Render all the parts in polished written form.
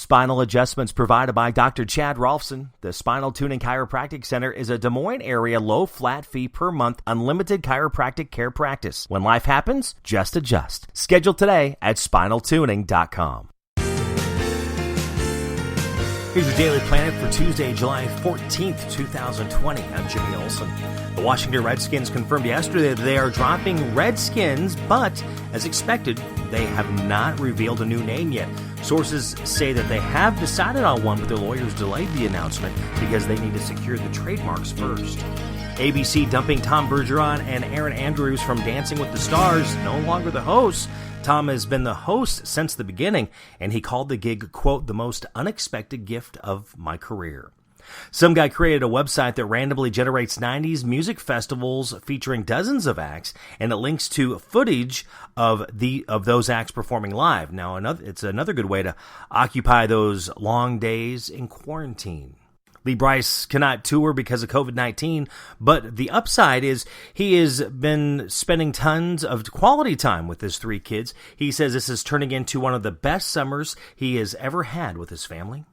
Spinal adjustments provided by Dr. Chad Rolfson. The Spinal Tuning Chiropractic Center is a Des Moines area low flat fee per month unlimited chiropractic care practice. When life happens, just adjust. Schedule today at spinaltuning.com. Here's your Daily Planet for Tuesday, July 14th, 2020. I'm Jimmy Olsen. The Washington Redskins confirmed yesterday that they are dropping Redskins, but as expected, they have not revealed a new name yet. Sources say that they have decided on one, but their lawyers delayed the announcement because they need to secure the trademarks first. ABC dumping Tom Bergeron and Aaron Andrews from Dancing with the Stars, no longer the hosts. Tom has been the host since the beginning, and he called the gig, quote, the most unexpected gift of my career. Some guy created a website that randomly generates 90s music festivals featuring dozens of acts, and it links to footage of those acts performing live. Now, it's another good way to occupy those long days in quarantine. Lee Brice cannot tour because of COVID-19, but the upside is he has been spending tons of quality time with his three kids. He says this is turning into one of the best summers he has ever had with his family.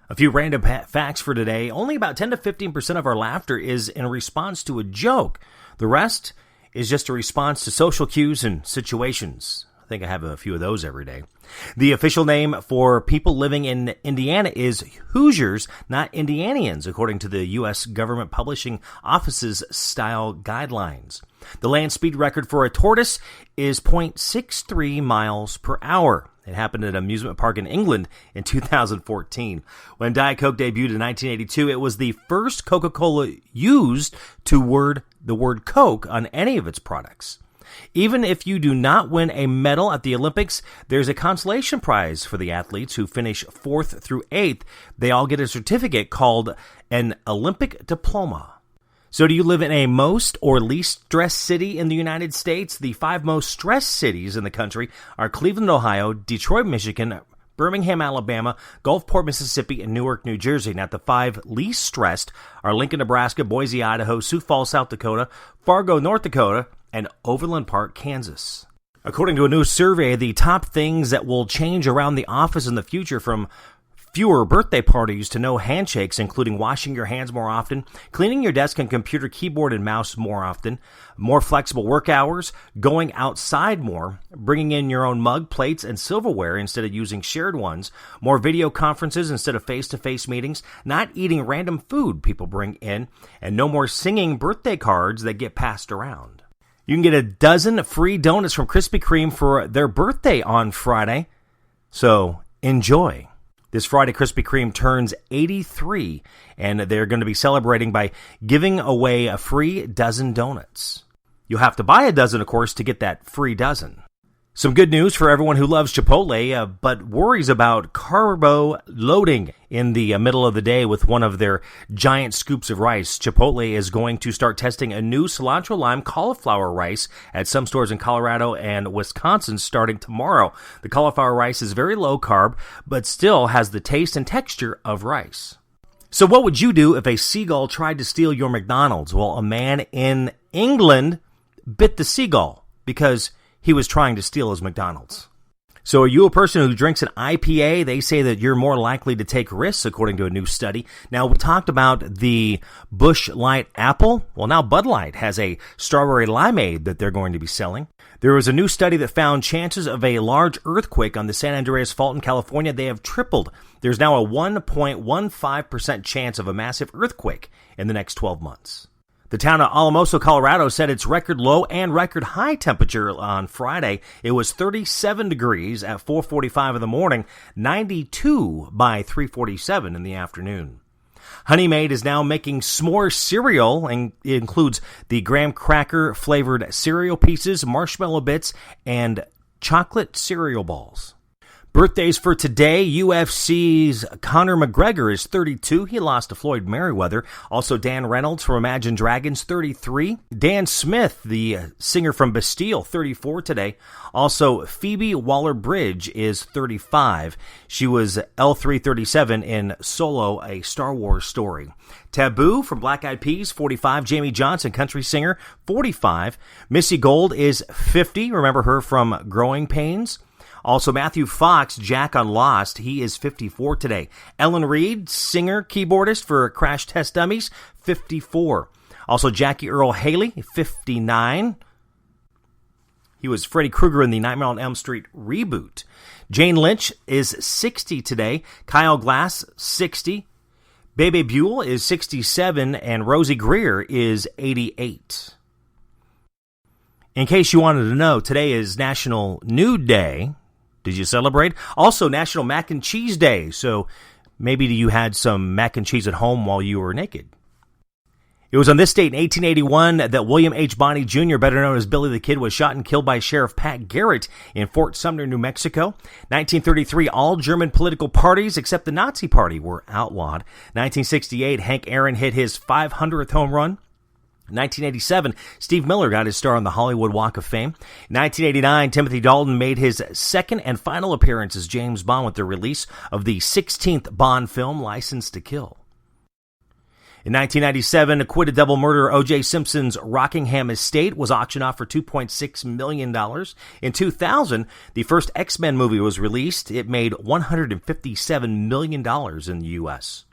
A few random facts for today. Only about 10 to 15% of our laughter is in response to a joke. The rest is just a response to social cues and situations. I think I have a few of those every day. The official name for people living in Indiana is Hoosiers, not Indianians, according to the U.S. Government Publishing Office's style guidelines. The land speed record for a tortoise is 0.63 miles per hour. It happened at an amusement park in England in 2014. When Diet Coke debuted in 1982, it was the first Coca-Cola used the word Coke on any of its products. Even if you do not win a medal at the Olympics, there's a consolation prize for the athletes who finish 4th through 8th. They all get a certificate called an Olympic diploma. So do you live in a most or least stressed city in the United States? The 5 most stressed cities in the country are Cleveland, Ohio, Detroit, Michigan, Birmingham, Alabama, Gulfport, Mississippi, and Newark, New Jersey. Now, the 5 least stressed are Lincoln, Nebraska, Boise, Idaho, Sioux Falls, South Dakota, Fargo, North Dakota, and Overland Park, Kansas. According to a new survey, the top things that will change around the office in the future, from fewer birthday parties to no handshakes, including washing your hands more often, cleaning your desk and computer keyboard and mouse more often, more flexible work hours, going outside more, bringing in your own mug, plates, and silverware instead of using shared ones, more video conferences instead of face-to-face meetings, not eating random food people bring in, and no more singing birthday cards that get passed around. You can get a dozen free donuts from Krispy Kreme for their birthday on Friday, so enjoy. This Friday, Krispy Kreme turns 83, and they're going to be celebrating by giving away a free dozen donuts. You'll have to buy a dozen, of course, to get that free dozen. Some good news for everyone who loves Chipotle, but worries about carbo loading in the middle of the day with one of their giant scoops of rice. Chipotle is going to start testing a new cilantro lime cauliflower rice at some stores in Colorado and Wisconsin starting tomorrow. The cauliflower rice is very low carb, but still has the taste and texture of rice. So what would you do if a seagull tried to steal your McDonald's? Well, a man in England bit the seagull because he was trying to steal his McDonald's. So are you a person who drinks an IPA? They say that you're more likely to take risks, according to a new study. Now, we talked about the Busch Light Apple. Well, now Bud Light has a strawberry limeade that they're going to be selling. There was a new study that found chances of a large earthquake on the San Andreas Fault in California. They have tripled. There's now a 1.15% chance of a massive earthquake in the next 12 months. The town of Alamoso, Colorado set its record low and record high temperature on Friday. It was 37 degrees at 4:45 in the morning, 92 by 3:47 in the afternoon. Honey Maid is now making s'more cereal, and it includes the graham cracker flavored cereal pieces, marshmallow bits, and chocolate cereal balls. Birthdays for today, UFC's Conor McGregor is 32. He lost to Floyd Mayweather. Also, Dan Reynolds from Imagine Dragons, 33. Dan Smith, the singer from Bastille, 34 today. Also, Phoebe Waller-Bridge is 35. She was L337 in Solo, a Star Wars story. Taboo from Black Eyed Peas, 45. Jamie Johnson, country singer, 45. Missy Gold is 50. Remember her from Growing Pains. Also, Matthew Fox, Jack on Lost, he is 54 today. Ellen Reed, singer, keyboardist for Crash Test Dummies, 54. Also, Jackie Earle Haley, 59. He was Freddy Krueger in the Nightmare on Elm Street reboot. Jane Lynch is 60 today. Kyle Glass, 60. Bebe Buell is 67, and Rosie Greer is 88. In case you wanted to know, today is National Nude Day. Did you celebrate? Also, National Mac and Cheese Day. So maybe you had some mac and cheese at home while you were naked. It was on this date in 1881 that William H. Bonney Jr., better known as Billy the Kid, was shot and killed by Sheriff Pat Garrett in Fort Sumner, New Mexico. 1933, all German political parties except the Nazi Party were outlawed. 1968, Hank Aaron hit his 500th home run. 1987, Steve Miller got his start on the Hollywood Walk of Fame. 1989, Timothy Dalton made his second and final appearance as James Bond with the release of the 16th Bond film, License to Kill. In 1997, acquitted double murderer O.J. Simpson's Rockingham estate was auctioned off for $2.6 million. In 2000, the first X-Men movie was released. It made $157 million in the U.S.,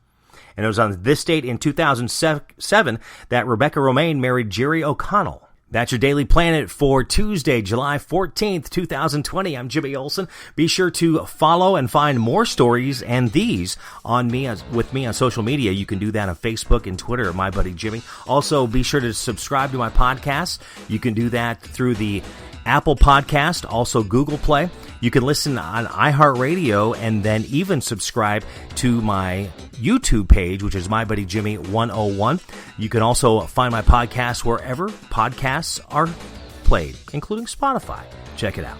and it was on this date in 2007 that Rebecca Romaine married Jerry O'Connell. That's your Daily Planet for Tuesday, July 14th, 2020. I'm Jimmy Olsen. Be sure to follow and find more stories and these with me on social media. You can do that on Facebook and Twitter, My Buddy Jimmy. Also, be sure to subscribe to my podcast. You can do that through the Apple Podcast, also Google Play. You can listen on iHeartRadio and then even subscribe to my YouTube page, which is My Buddy Jimmy 101. You can also find my podcast wherever podcasts are played, including Spotify. Check it out.